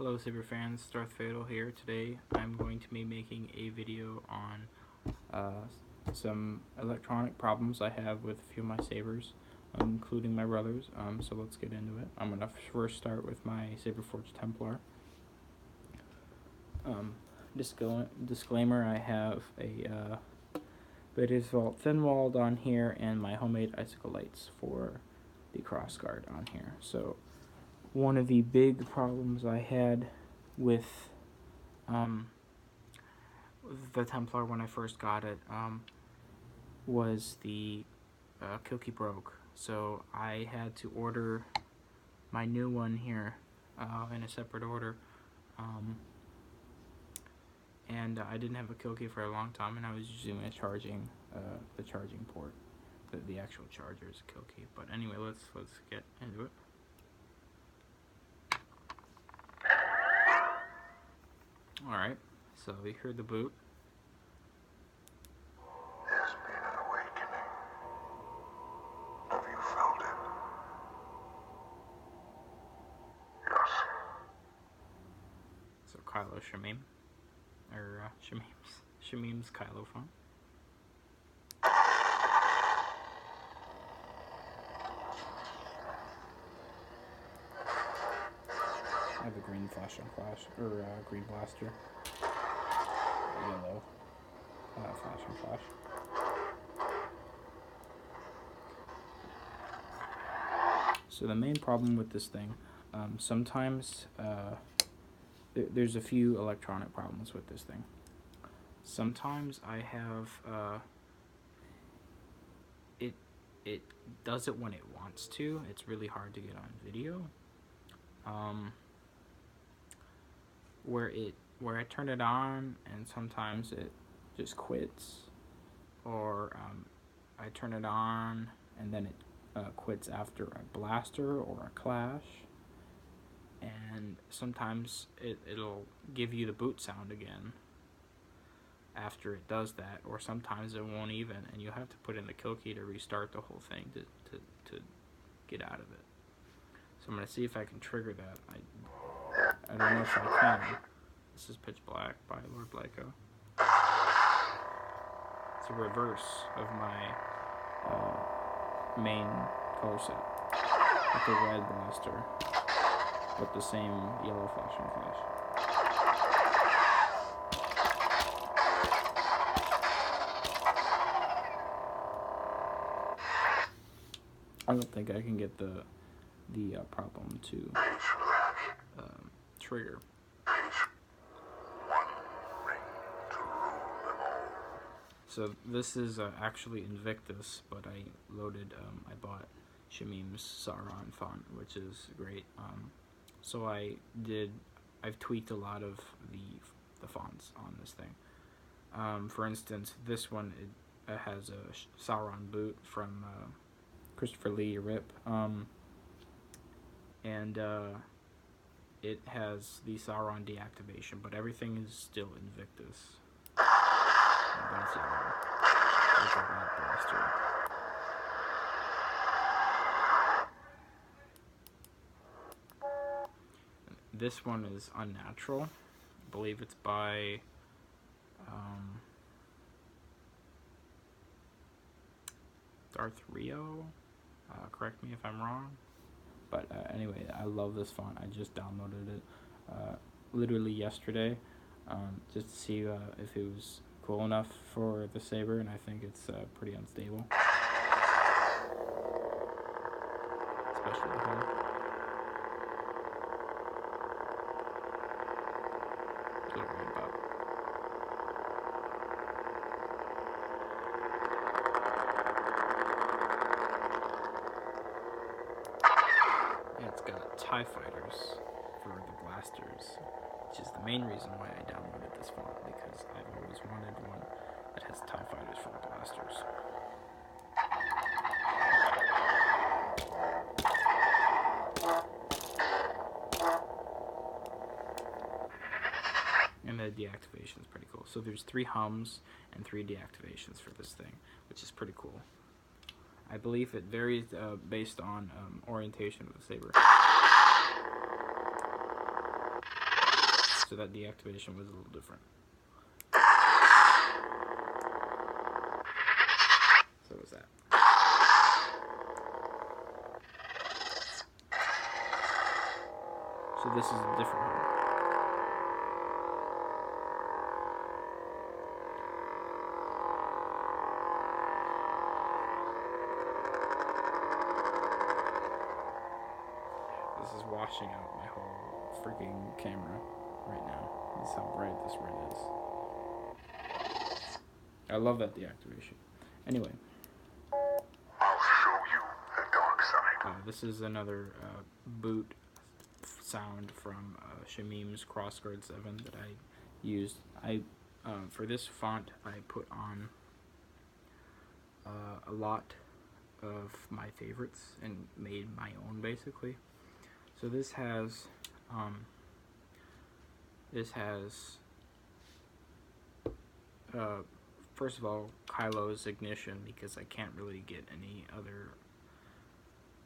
Hello Saber fans, Darth Fatal here. Today I'm going to be making a video on some electronic problems I have with a few of my Sabers, including my brother's. So let's get into it. I'm going to first start with my Saber Forge Templar. Disclaimer, I have a Vader's Vault thin walled on here and my homemade icicle lights for the crossguard on here. So one of the big problems I had with the Templar when I first got it was the kill key broke. So I had to order my new one here in a separate order. And I didn't have a kill key for a long time, and I was using the charging port, the actual charger is a kill key. But anyway, let's get into it. Alright, so we heard the boot. There's been an awakening. Have you felt it? Yes. So Kylo Shamim, or Shamim's Kylo phone. I have a green flash, or green blaster. Yellow flash. So the main problem with this thing, sometimes there's a few electronic problems with this thing. Sometimes I have it does it when it wants to. It's really hard to get on video. Where I turn it on and sometimes it just quits, or I turn it on and then it quits after a blaster or a clash, and sometimes it'll give you the boot sound again after it does that, or sometimes it won't even, and you have to put in the kill key to restart the whole thing to get out of it. So I'm going to see if I can trigger that. I don't know if I can. This is Pitch Black by Lord Blyco. It's a reverse of my main color set. With the red blaster, with the same yellow flash and flash. I don't think I can get the problem to trigger. So this is actually Invictus, but I bought Shamim's Sauron font, which is great. So I've tweaked a lot of the fonts on this thing. For instance, this one, it has a Sauron boot from Christopher Lee, RIP, and it has the Sauron deactivation, but everything is still Invictus. That's yellow. There's a red blaster. This one is Unnatural. I believe it's by Darth Rio. Correct me if I'm wrong. But anyway, I love this font. I just downloaded it literally yesterday, just to see if it was cool enough for the Saber, and I think it's pretty unstable. Especially the home. That's what I'm worried about. It's got TIE Fighters for the blasters, which is the main reason why I downloaded this font, because I've always wanted one that has TIE Fighters for the blasters. And the deactivation is pretty cool. So there's 3 hums and 3 deactivations for this thing, which is pretty cool. I believe it varies based on orientation of the Saber. So that deactivation was a little different. So what was that? So this is a different hum. This is washing out my whole freaking camera right now. This is how bright this red is. I love that deactivation. Anyway. I'll show you the dark side. This is another boot sound from Shamim's CrossGuard 7 that I used. For this font, I put on a lot of my favorites and made my own, basically. So this has first of all, Kylo's Ignition, because I can't really get any other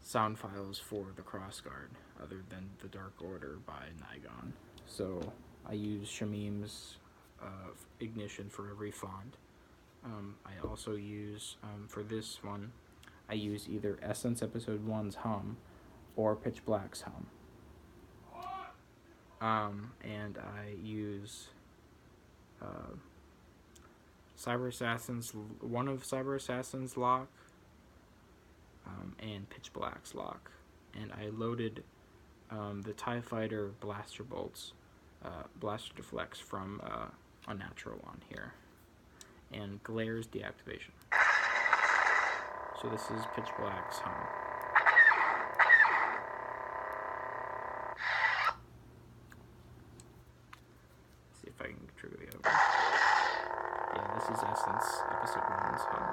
sound files for the CrossGuard other than the Dark Order by Nigon. So I use Shamim's Ignition for every font. I also use, for this one, I use either Essence Episode 1's Hum or Pitch Black's Hum. And I use one of Cyber Assassin's lock, and Pitch Black's lock. And I loaded the TIE Fighter blaster bolts, blaster deflects from Unnatural on here, and Glare's deactivation. So this is Pitch Black's Hum. Let's see if I can trigger the other one. Yeah, this is Essence Episode 1's Hum.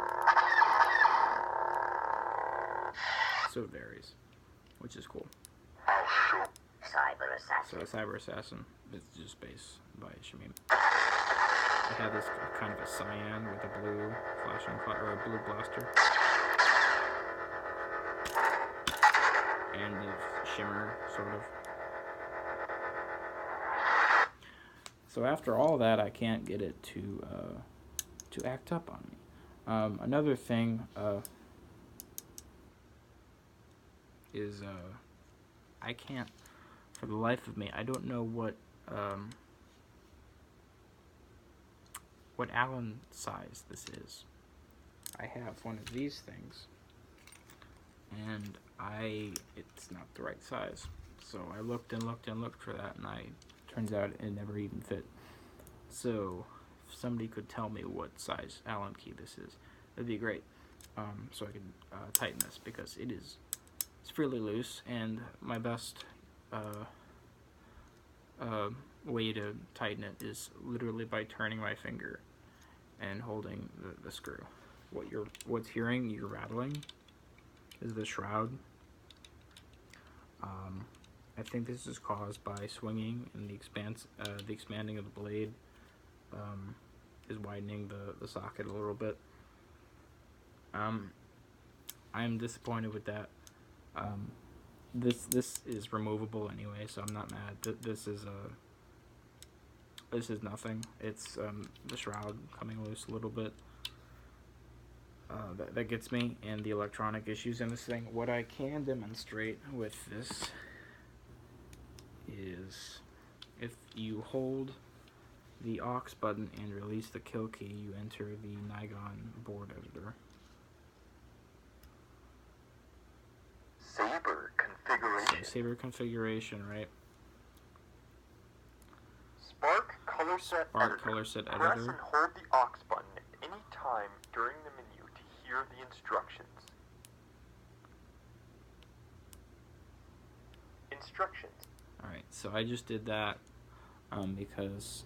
So it varies, which is cool. I'll show Cyber Assassin. So Cyber Assassin is just bass by Shamim. I had this kind of a cyan with a blue flashing or a blue blaster, and the shimmer sort of. So after all that, I can't get it to act up on me. Another thing is I can't, for the life of me, I don't know what Allen size this is. I have one of these things, and it's not the right size. So I looked and looked and looked for that, and turns out it never even fit. So if somebody could tell me what size Allen key this is, that'd be great. So I could tighten this, because it's fairly loose, and my best way to tighten it is literally by turning my finger and holding the screw. What's hearing you're rattling is the shroud. I think this is caused by swinging, and the expanding of the blade is widening the socket a little bit. I'm disappointed with that. This is removable anyway, so I'm not mad. This is nothing. It's the shroud coming loose a little bit. That gets me, and the electronic issues in this thing. What I can demonstrate with this is if you hold the aux button and release the kill key, you enter the Nigon board editor. Saber configuration. So Saber configuration, right? Spark color set Spark editor. color set Press editor. and hold the aux button at any time during the menu to hear the instructions. Instructions. Alright, so I just did that because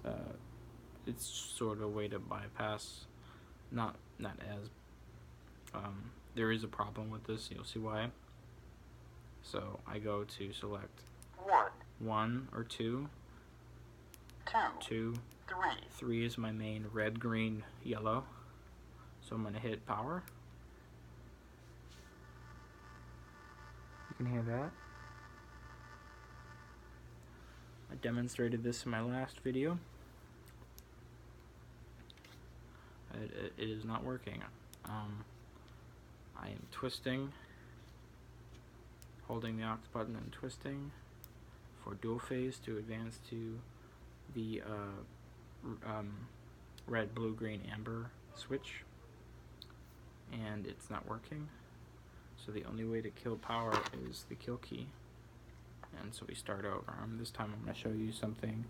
it's sort of a way to bypass, not as, there is a problem with this, you'll see why. So I go to select 1 or 2, 2, 3 is my main, red, green, yellow, so I'm going to hit power. You can hear that. I demonstrated this in my last video. It is not working. I am twisting, holding the aux button and twisting for dual phase to advance to the red, blue, green, amber switch, and it's not working. So the only way to kill power is the kill key. And so we start over. This time I'm going to show you something.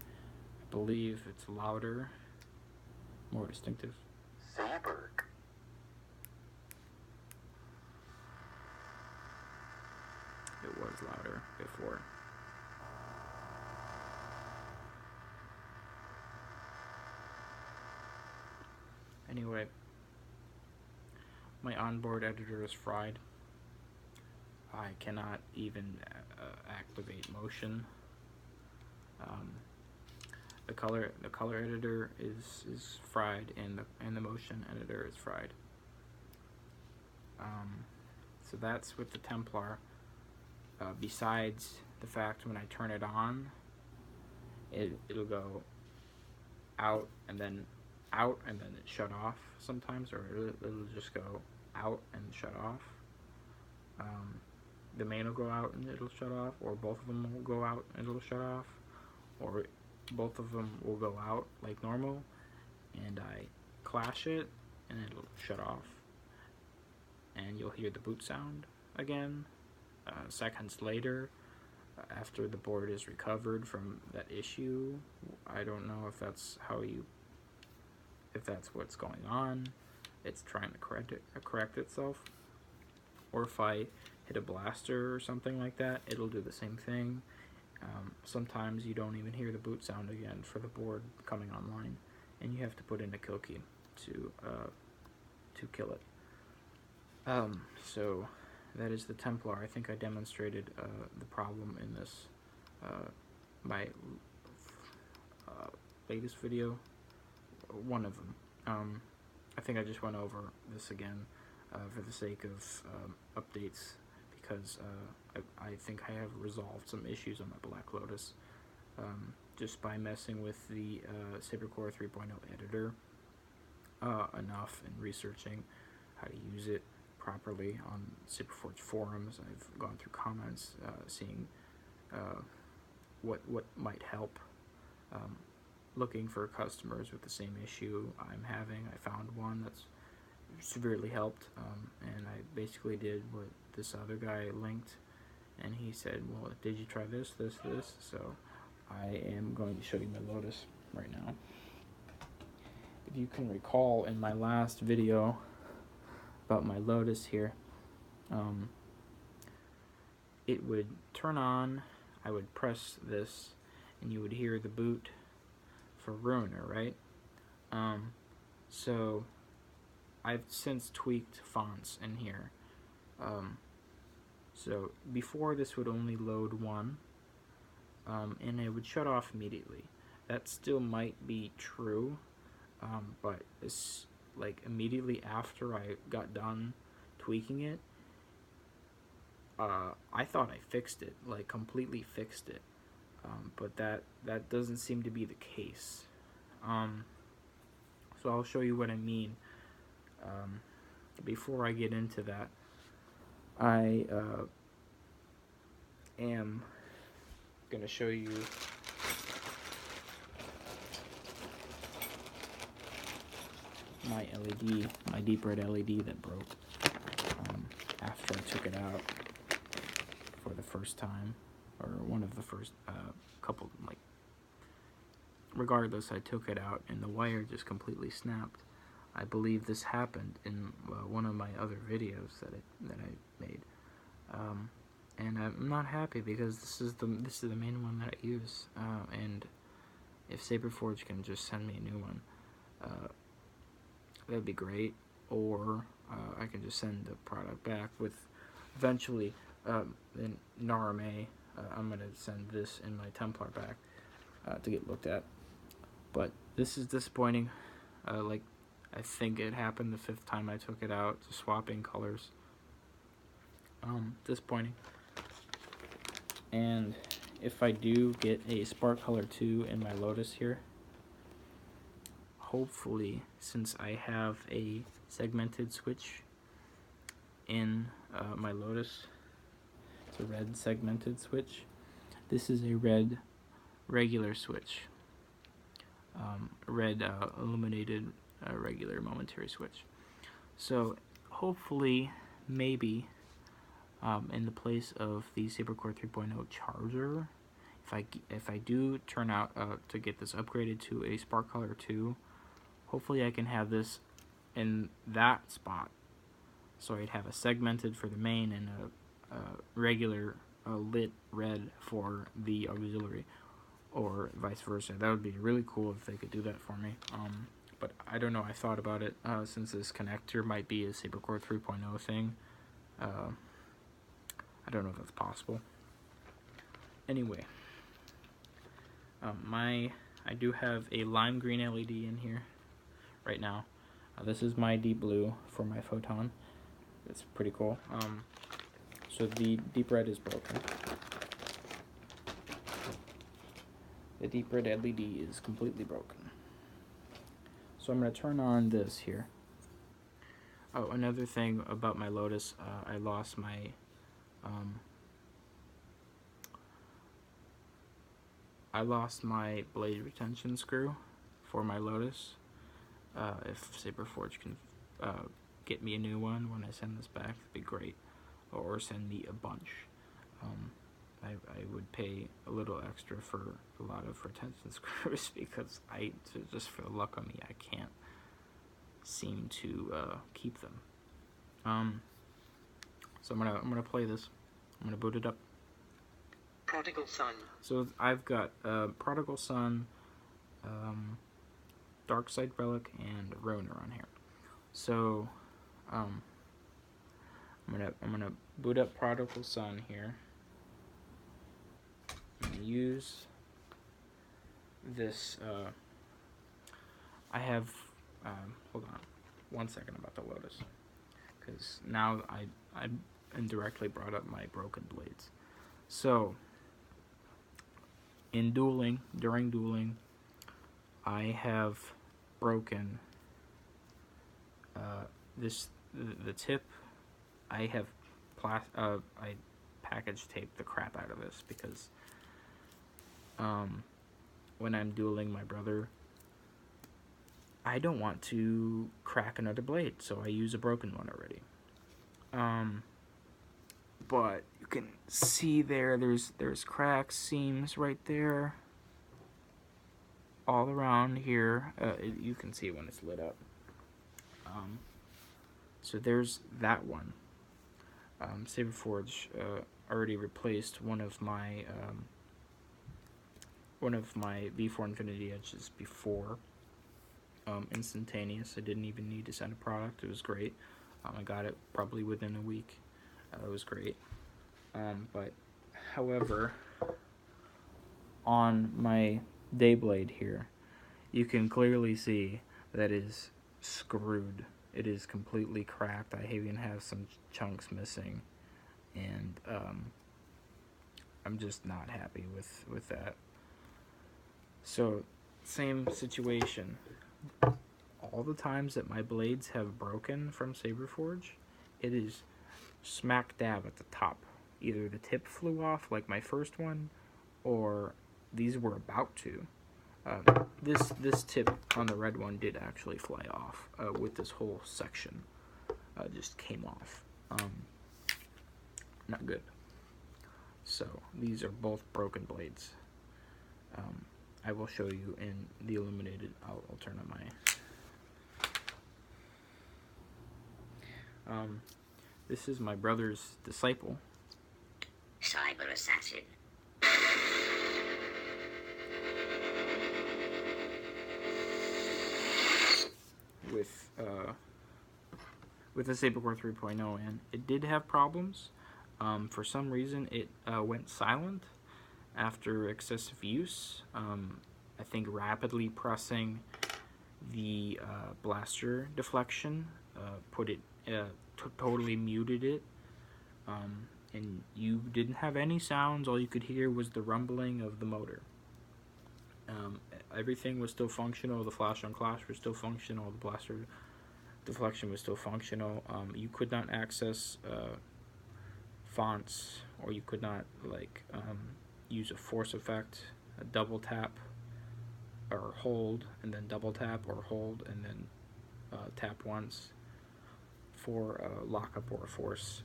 I believe it's louder, more distinctive. Saber. It was louder before. Anyway, my onboard editor is fried. I cannot even activate motion. The color editor is fried, and the motion editor is fried. So that's with the Templar. Besides the fact when I turn it on, it'll go out and then it shut off sometimes, or it'll just go out and shut off. The main will go out and it'll shut off, or both of them will go out and it'll shut off, or both of them will go out like normal, and I clash it and it'll shut off, and you'll hear the boot sound again seconds later after the board is recovered from that issue. I don't know if that's what's going on. It's trying to correct itself, or if I hit a blaster or something like that, it'll do the same thing. Sometimes you don't even hear the boot sound again for the board coming online, and you have to put in a kill key to kill it. So that is the Templar. I think I demonstrated the problem in this my latest video, one of them. I think I just went over this again for the sake of updates, because I think I have resolved some issues on my Black Lotus just by messing with the Saber Core 3.0 editor enough and researching how to use it properly on Saberforge forums. I've gone through comments, seeing what might help, looking for customers with the same issue I'm having. I found one that's severely helped, and I basically did what this other guy linked, and he said, well, did you try this? So I am going to show you my Lotus right now. If you can recall in my last video about my Lotus here, it would turn on, I would press this, and you would hear the boot for Ruiner, right? So I've since tweaked fonts in here. So before, this would only load one, and it would shut off immediately. That still might be true, but it's like immediately after I got done tweaking it, I thought I fixed it, like completely fixed it, but that doesn't seem to be the case. So I'll show you what I mean. Before I get into that, I am going to show you my LED, my deep red LED that broke after I took it out for the first time, or one of the first couple, like, regardless, I took it out and the wire just completely snapped. I believe this happened in one of my other videos that I made, and I'm not happy because this is the main one that I use, and if Saberforge can just send me a new one, that'd be great, or I can just send the product back with eventually in NRMA. I'm gonna send this in my Templar back to get looked at, but this is disappointing. Like, I think it happened the 5th time I took it out, just swapping colors. Disappointing. And if I do get a Spark Color 2 in my Lotus here, hopefully, since I have a segmented switch in my Lotus, it's a red segmented switch. This is a red regular switch, red illuminated regular momentary switch. So hopefully, maybe, in the place of the Saber Core 3.0 charger, if I do turn out to get this upgraded to a Spark Color 2, hopefully I can have this in that spot. So I'd have a segmented for the main and a regular lit red for the auxiliary, or vice versa. That would be really cool if they could do that for me. But I don't know, I thought about it, since this connector might be a Saber Core 3.0 thing. I don't know if that's possible. Anyway, I do have a lime green LED in here right now. This is my deep blue for my photon. It's pretty cool. So the deep red is broken. The deep red LED is completely broken. So I'm going to turn on this here. Oh, another thing about my Lotus, I lost my blade retention screw for my Lotus. If Saberforge can get me a new one when I send this back, that'd be great. Or send me a bunch. I would pay a little extra for a lot of retention screws because just for the luck of me, I can't seem to keep them. So I'm gonna play this. I'm gonna boot it up. Prodigal Son. So I've got Prodigal Son, Dark Side Relic, and Roner on here. So I'm gonna boot up Prodigal Son here. I'm gonna use this. I have. Hold on, 1 second about the Lotus, because now I indirectly brought up my broken blades. So during dueling, I have broken the tip. I have I package taped the crap out of this because when I'm dueling my brother, I don't want to crack another blade, so I use a broken one already. But you can see there's cracks, seams right there, all around here. You can see when it's lit up. So there's that one. Saberforge already replaced one of my V4 Infinity Edges before. Instantaneous. I didn't even need to send a product. It was great. I got it probably within a week. It was great. But however, on my Dayblade here, you can clearly see that is screwed. It is completely cracked. I even have some chunks missing, and I'm just not happy with that. So, same situation. All the times that my blades have broken from Saberforge, it is smack dab at the top. Either the tip flew off like my first one, or these were about to. This tip on the red one did actually fly off with this whole section. Just came off. Not good. So these are both broken blades. I will show you in the illuminated. I'll turn on my. This is my brother's Disciple. Cyber Assassin. With the Saber Core 3.0, and it did have problems. For some reason, it went silent after excessive use. I think rapidly pressing the blaster deflection put it totally muted it, and you didn't have any sounds. All you could hear was the rumbling of the motor. Everything was still functional. The flash on clash was still functional. The blaster deflection was still functional. You could not access fonts, or you could not use a force effect, a double tap or hold, and then double tap or hold, and then tap once for a lockup or a force.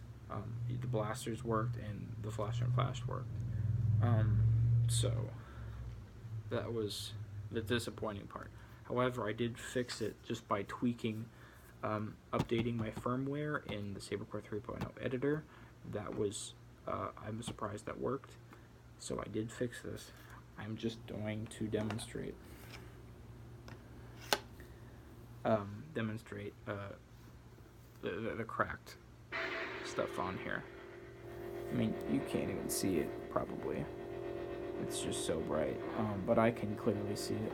The blasters worked and the flash on clash worked. So that was the disappointing part. However, I did fix it just by tweaking, updating my firmware in the Saber 3.0 editor. That was, I'm surprised that worked. So I did fix this. I'm just going to demonstrate the cracked stuff on here. I mean, you can't even see it, probably. It's just so bright, but I can clearly see it.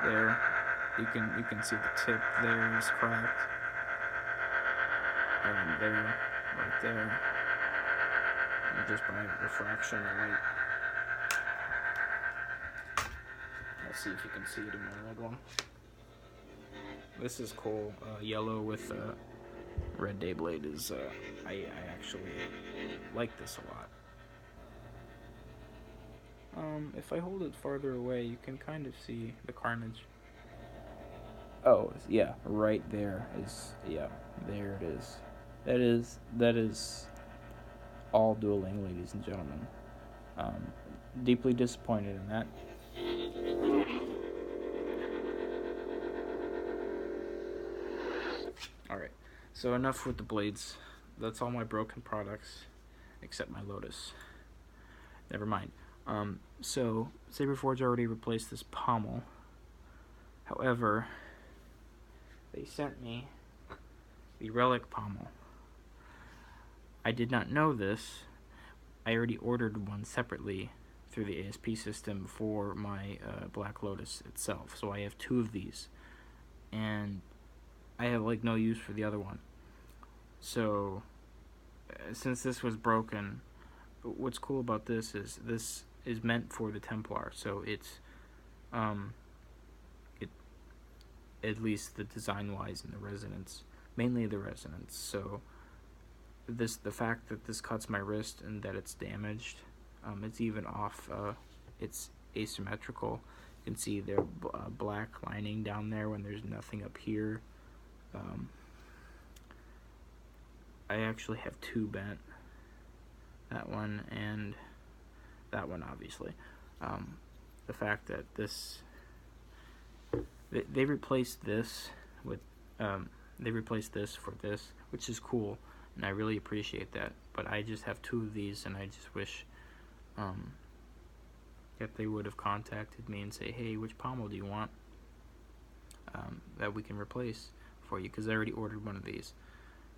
There, you can see the tip there is cracked. There, right there, and just by refraction of light. Let's see if you can see it in the red one. This is cool. Yellow with red day blade is. I actually like this a lot. If I hold it farther away, you can kind of see the carnage. Oh, yeah, right there is, yeah, there it is. That is all dueling, ladies and gentlemen. Deeply disappointed in that. Alright, so enough with the blades. That's all my broken products, except my Lotus. Never mind. So Saberforge already replaced this pommel. However, they sent me the relic pommel. I did not know this. I already ordered one separately through the ASP system for my Black Lotus itself. So I have two of these, and I have no use for the other one. So since this was broken, what's cool about this is meant for the Templar, so it's at least the design wise and the resonance, mainly the resonance. So the fact that this cuts my wrist and that it's damaged, it's even off, it's asymmetrical. You can see their black lining down there when there's nothing up here. I actually have two bent, that one and that one, obviously. The fact that they replaced this with they replaced this for this, which is cool, and I really appreciate that. But I just have two of these, and I just wish that they would have contacted me and say, hey, which pommel do you want that we can replace for you, because I already ordered one of these,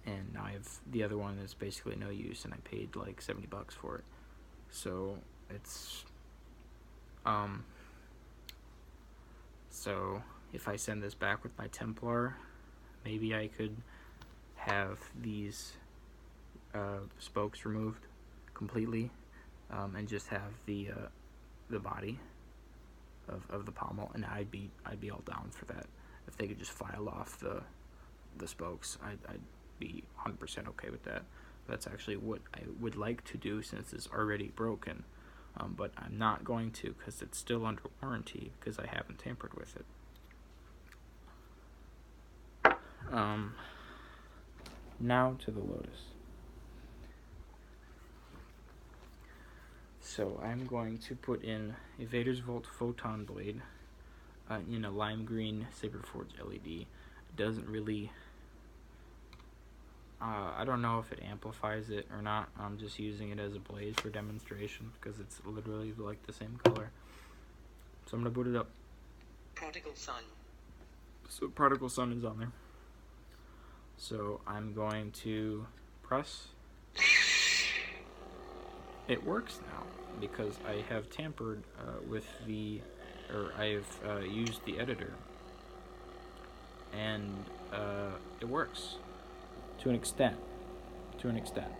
and now I have the other one that's basically no use, and I paid like $70 for it. So it's so if I send this back with my Templar, maybe I could have these spokes removed completely, and just have the body of the pommel, and I'd be all down for that. If they could just file off the spokes, I'd be 100% okay with that. That's actually what I would like to do, since it's already broken. But I'm not going to, because it's still under warranty, because I haven't tampered with it. Now to the Lotus. So I'm going to put in a Vader's Vault Photon Blade in a lime green Saberforge LED. It doesn't really... I don't know if it amplifies it or not. I'm just using it as a blade for demonstration, because it's literally like the same color. So I'm going to boot it up. Prodigal Son. So Prodigal Son is on there. So I'm going to press. it works now because I have tampered with or I've used the editor, and it works to an extent. To an extent.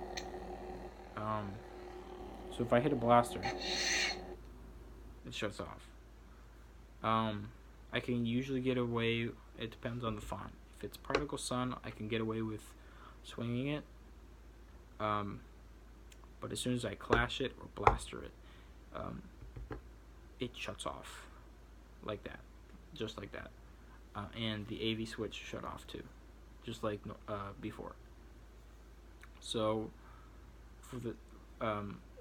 So if I hit a blaster, it shuts off. I can usually get away. It depends on the font. If it's Particle Sun, I can get away with swinging it. But as soon as I clash it or blaster it, it shuts off like that, just like that. And the AV switch shut off too, just like before. So for the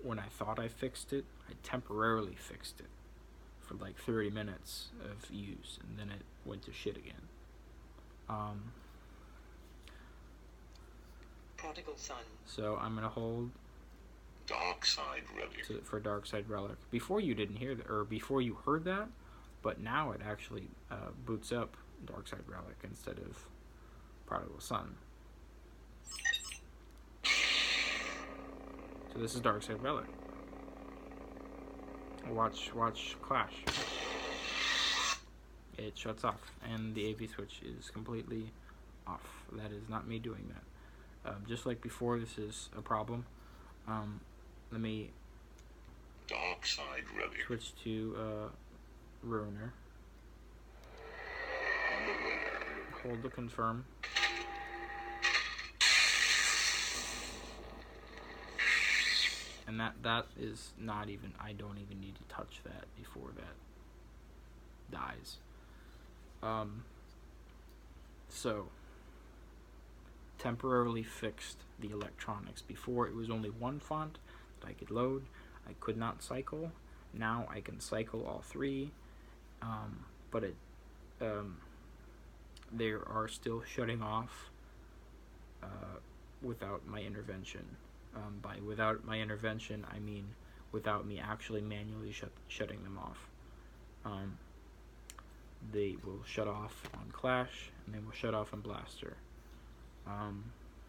when I thought I fixed it, I temporarily fixed it for like 30 minutes of use, and then it went to shit again. Prodigal Son. So I'm gonna hold Dark Side Relic. for Dark Side Relic. Before you didn't hear that, or before you heard that, but now it actually boots up Dark Side Relic instead of Prodigal Sun. So this is Dark Side Relic. Watch Clash. It shuts off, and the AV switch is completely off. That is not me doing that. Just like before, this is a problem. Let me Dark Side Relic. switch to Ruiner. Hold to confirm. And that is not even, I don't even need to touch that before that dies. So temporarily fixed the electronics. Before it was only one font that I could load. I could not cycle. Now I can cycle all three, but they are still shutting off without my intervention. By without my intervention, I mean without me actually manually shutting them off. They will shut off on Clash, and they will shut off on Blaster.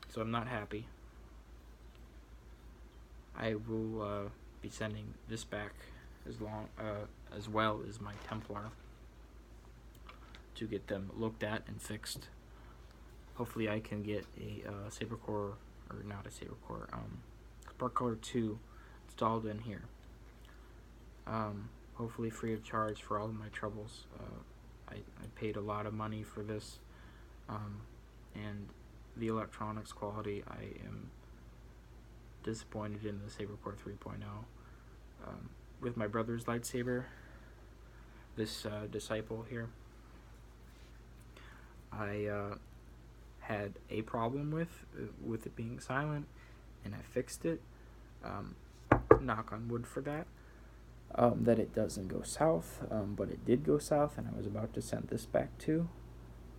So I'm not happy. I will be sending this back as well as my Templar to get them looked at and fixed. Hopefully I can get a Saber Core, or not a Saber Core, Spark Color 2 installed in here. Hopefully free of charge for all of my troubles. I paid a lot of money for this, and the electronics quality, I am disappointed in the Saber Core 3.0. With my brother's lightsaber, this Disciple here, I had a problem with it being silent, and I fixed it. Knock on wood for that. That it doesn't go south, but it did go south, and I was about to send this back too.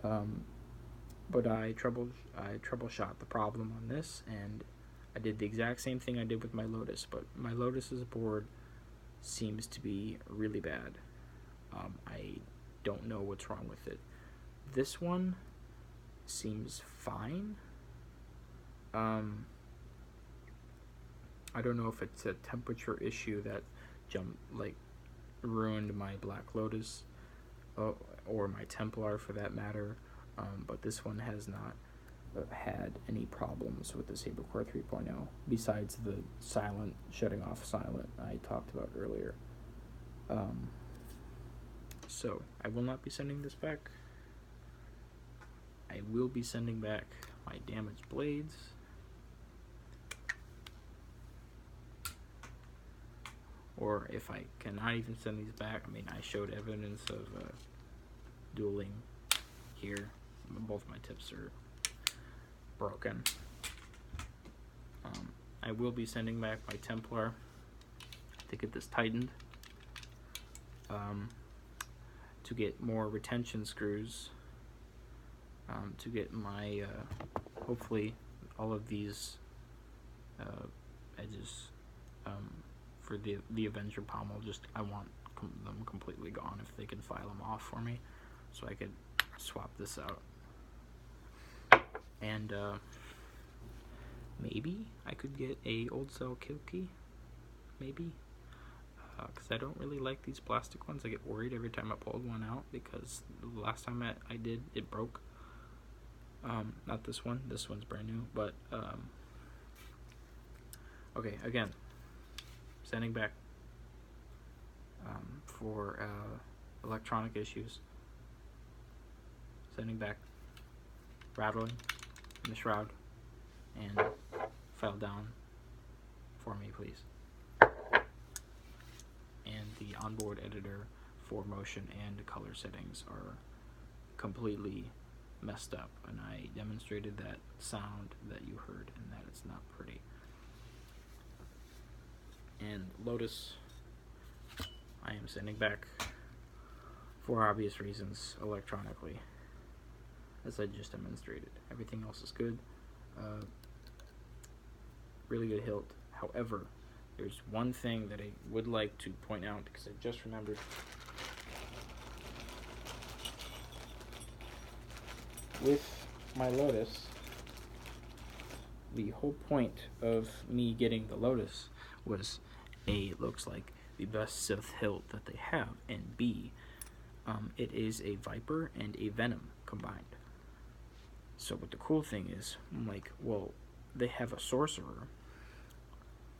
But I troubleshot the problem on this, and I did the exact same thing I did with my Lotus, but my Lotus's board seems to be really bad. I don't know what's wrong with it. This one seems fine. I don't know if it's a temperature issue that ruined my Black Lotus, or my Templar for that matter, but this one has not had any problems with the Saber Core 3.0 besides the shutting off silent I talked about earlier. So I will not be sending this back. I will be sending back my damaged blades. Or if I cannot even send these back, I mean, I showed evidence of dueling here. Both my tips are broken. I will be sending back my Templar to get this tightened, to get more retention screws, to get my hopefully all of these edges for the Avenger pommel. I want them completely gone if they can file them off for me, so I could swap this out. And maybe I could get a old cell kill key maybe. Because I don't really like these plastic ones. I get worried every time I pulled one out because the last time I did, it broke. Not this one. This one's brand new. But, okay, again, sending back for electronic issues. Sending back, rattling in the shroud, and file down for me, please. And the onboard editor for motion and color settings are completely messed up, and I demonstrated that sound that you heard and that it's not pretty. And Lotus, I am sending back for obvious reasons electronically, as I just demonstrated. Everything else is good. Really good hilt. However, there's one thing that I would like to point out because I just remembered. With my Lotus, the whole point of me getting the Lotus was A, it looks like the best Sith hilt that they have, and B, it is a Viper and a Venom combined. So what the cool thing is, I'm like, well, they have a Sorcerer.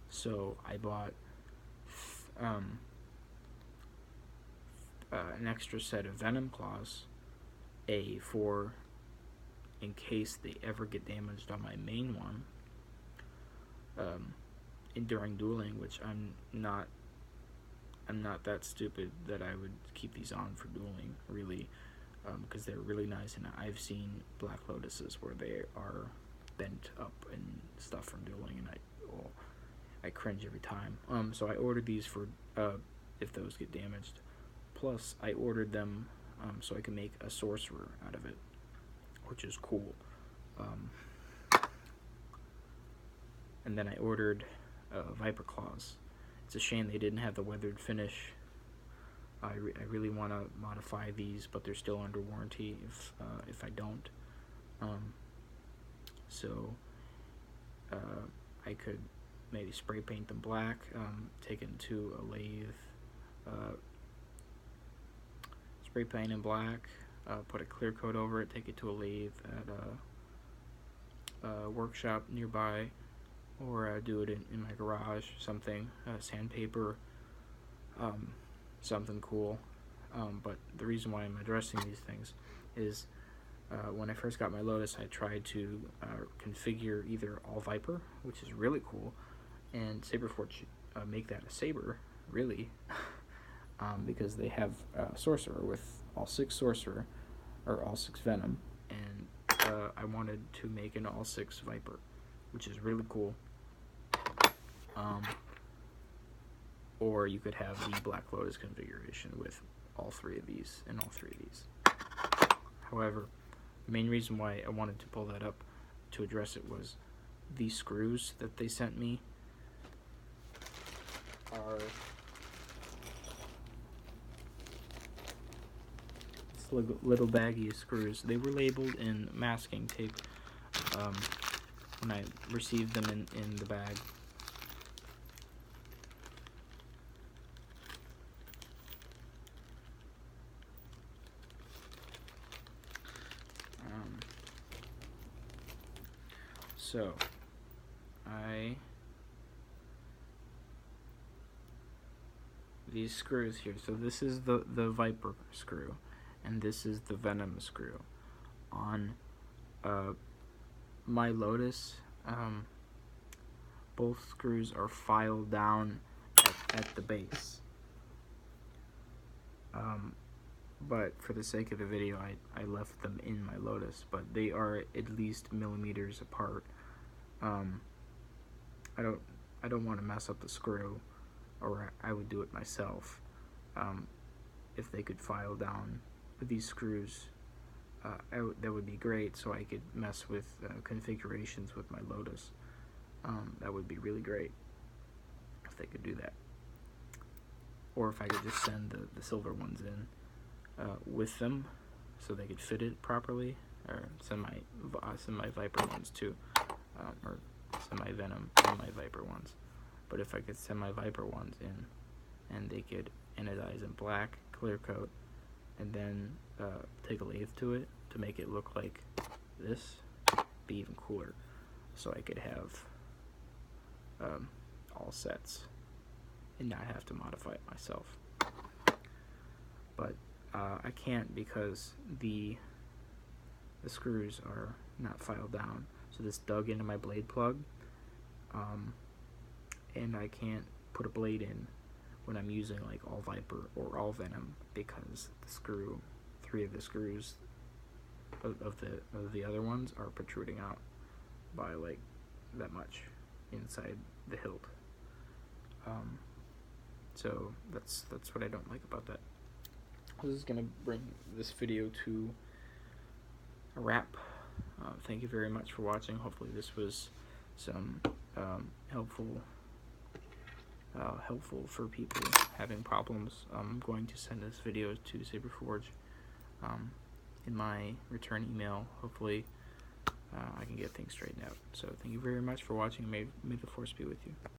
So I bought an extra set of Venom Claws, for in case they ever get damaged on my main one during dueling, which I'm not that stupid that I would keep these on for dueling, really, because they're really nice, and I've seen Black Lotuses where they are bent up and stuff from dueling, and I cringe every time. So I ordered these for if those get damaged. Plus, I ordered them so I can make a Sorcerer out of it, which is cool. And then I ordered Viper Claws. It's a shame they didn't have the weathered finish. I really want to modify these, but they're still under warranty if I don't. So I could maybe spray paint them black, take it to a lathe, spray paint them black, put a clear coat over it, take it to a lathe at a workshop nearby, or do it in my garage, something, sandpaper, something cool. But the reason why I'm addressing these things is when I first got my Lotus, I tried to configure either all Viper, which is really cool, and Saber Forge should make that a Saber, really, because they have Sorcerer with all 6 Sorcerer, or all 6 Venom, and I wanted to make an all 6 Viper, which is really cool. Or you could have the Black Lotus configuration with all 3 of these and all 3 of these. However, the main reason why I wanted to pull that up to address it was the screws that they sent me are this little baggie of screws. They were labeled in masking tape when I received them in the bag. So, these screws here, so this is the Viper screw, and this is the Venom screw. On my Lotus, both screws are filed down at the base. But for the sake of the video, I left them in my Lotus, but they are at least millimeters apart. I don't want to mess up the screw, or I would do it myself. If they could file down these screws, that would be great, so I could mess with configurations with my Lotus. That would be really great if they could do that. Or if I could just send the silver ones in with them, so they could fit it properly, or send my Viper ones too, or send my Venom and my Viper ones. But if I could send my Viper ones in, and they could anodize in black, clear coat, and then take a lathe to it to make it look like this, be even cooler. So I could have all sets and not have to modify it myself. But I can't because the screws are not filed down. So this dug into my blade plug, and I can't put a blade in when I'm using like all Viper or all Venom because the 3 of the screws of the other ones are protruding out by like that much inside the hilt. So that's what I don't like about that. This is gonna bring this video to a wrap. Thank you very much for watching. Hopefully this was some helpful for people having problems. I'm going to send this video to Saber Forge in my return email. Hopefully I can get things straightened out. So thank you very much for watching. May the force be with you.